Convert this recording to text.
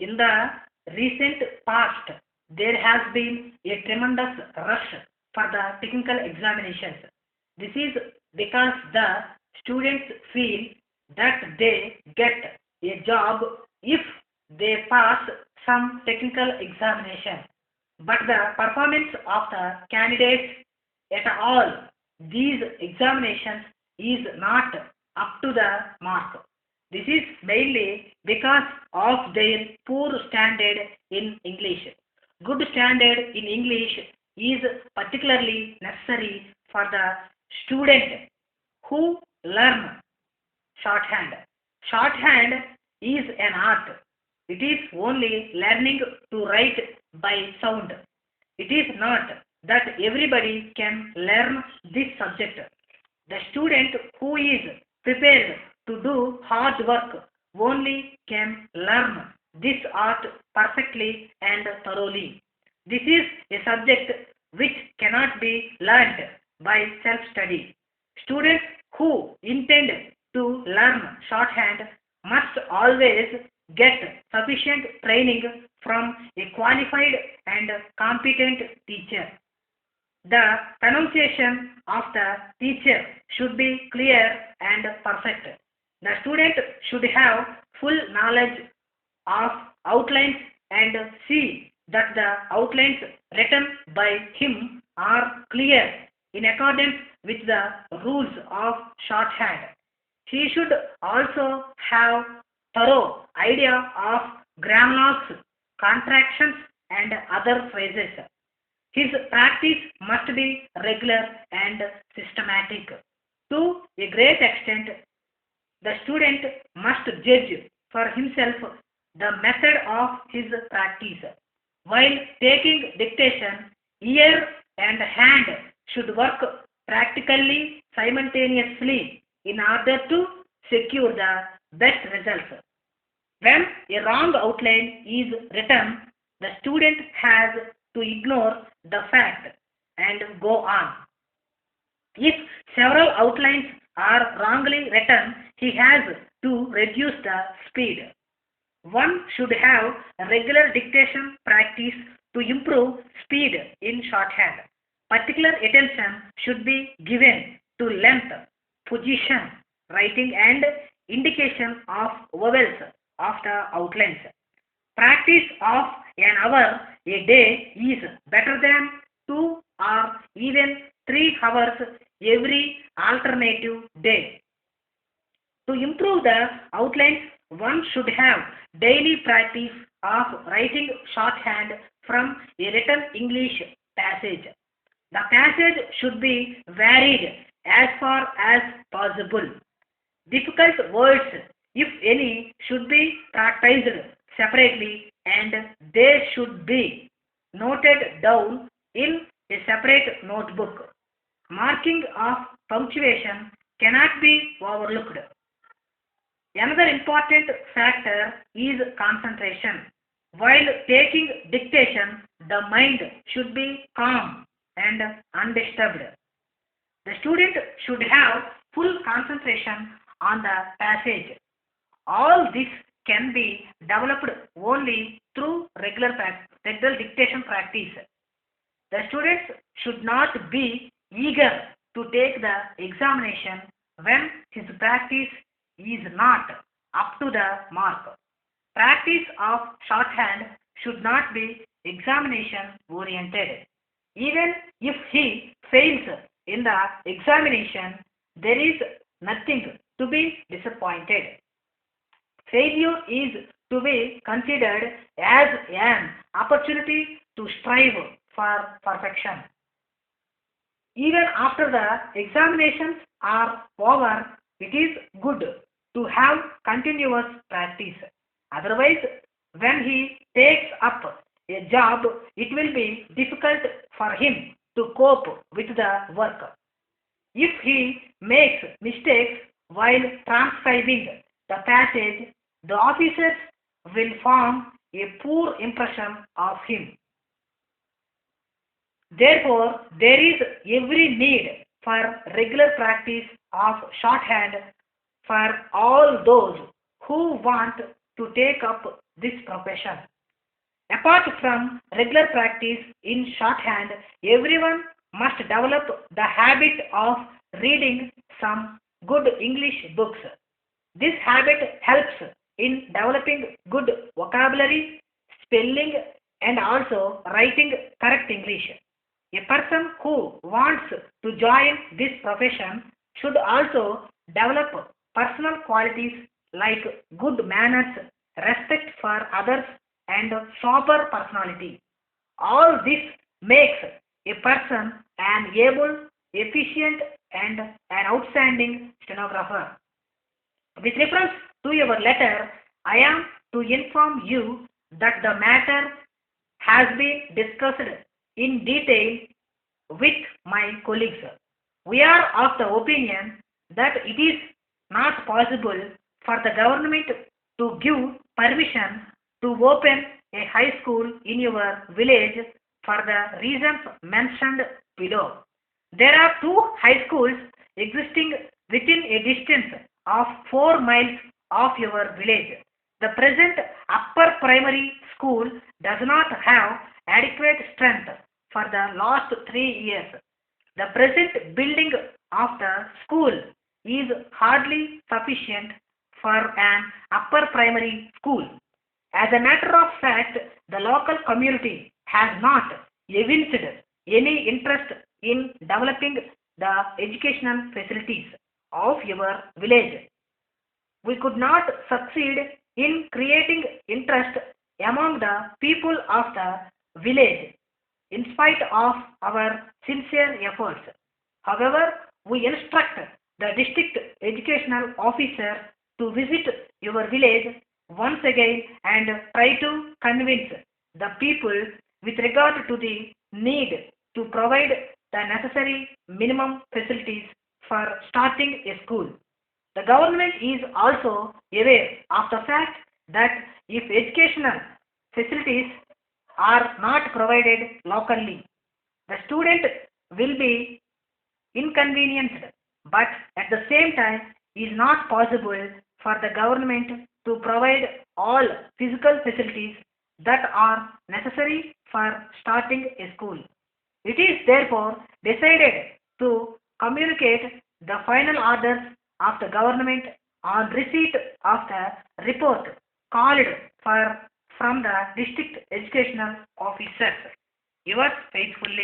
In the recent past, there has been a tremendous rush for the technical examinations. This is because the students feel that they get a job if they pass some technical examination. But the performance of the candidates at all these examinations is not up to the mark. This is mainly because of their poor standard in English. Good standard in English is particularly necessary for the student who learn shorthand. Shorthand is an art. It is only learning to write by sound. It is not that everybody can learn this subject. The student who is prepared to do hard work only can learn this art perfectly and thoroughly. This is a subject which cannot be learned by self study. Students who intend to learn shorthand must always get sufficient training from a qualified and competent teacher. The pronunciation of the teacher should be clear and perfect. The student should have full knowledge of outlines and see that the outlines written by him are clear in accordance with the rules of shorthand. He should also have thorough idea of grammars, contractions and other phrases. His practice must be regular and systematic. To a great extent, the student must judge for himself the method of his practice. While taking dictation, ear and hand should work practically simultaneously in order to secure the best results. When a wrong outline is written, the student has to ignore the fact and go on. If several outlines are wrongly written, he has to reduce the speed. One should have regular dictation practice to improve speed in shorthand. Particular attention should be given to length, position, writing and indication of vowels of the outlines. Practice of an hour a day is better than 2 or even 3 hours every alternative day. To improve the outlines, one should have daily practice of writing shorthand from a written English passage. The passage should be varied as far as possible. Difficult words, if any, should be practiced separately and they should be noted down in a separate notebook. Marking of punctuation cannot be overlooked. Another important factor is concentration. While taking dictation, the mind should be calm and undisturbed. The student should have full concentration on the passage. All this can be developed only through regular dictation practice. The students should not be eager to take the examination when his practice is not up to the mark. Practice of shorthand should not be examination oriented. Even if he fails in the examination, there is nothing to be disappointed. Failure is to be considered as an opportunity to strive for perfection. Even after the examinations are over, it is good to have continuous practice. Otherwise, when he takes up a job, it will be difficult for him to cope with the work. If he makes mistakes while transcribing the passage, the officers will form a poor impression of him. Therefore, there is every need for regular practice of shorthand for all those who want to take up this profession. Apart from regular practice in shorthand, everyone must develop the habit of reading some good English books. This habit helps in developing good vocabulary, spelling, and also writing correct English. A person who wants to join this profession should also develop personal qualities like good manners, respect for others, and sober personality. All this makes a person an able, efficient, and an outstanding stenographer. With reference to your letter, I am to inform you that the matter has been discussed in detail with my colleagues. We are of the opinion that it is not possible for the government to give permission to open a high school in your village for the reasons mentioned below. There are two high schools existing within a distance of 4 miles of your village. The present upper primary school does not have adequate strength for the last 3 years. The present building of the school is hardly sufficient for an upper primary school. As a matter of fact, the local community has not evinced any interest in developing the educational facilities of your village. We could not succeed in creating interest among the people of the village in spite of our sincere efforts. However, we instruct the district educational officer to visit your village once again and try to convince the people with regard to the need to provide the necessary minimum facilities for starting a school. The government is also aware of the fact that if educational facilities are not provided locally, the student will be inconvenienced, but at the same time is not possible for the government to provide all physical facilities that are necessary for starting a school. It is therefore decided to communicate the final orders of the government on receipt of the report called for from the district educational officers. Yours faithfully.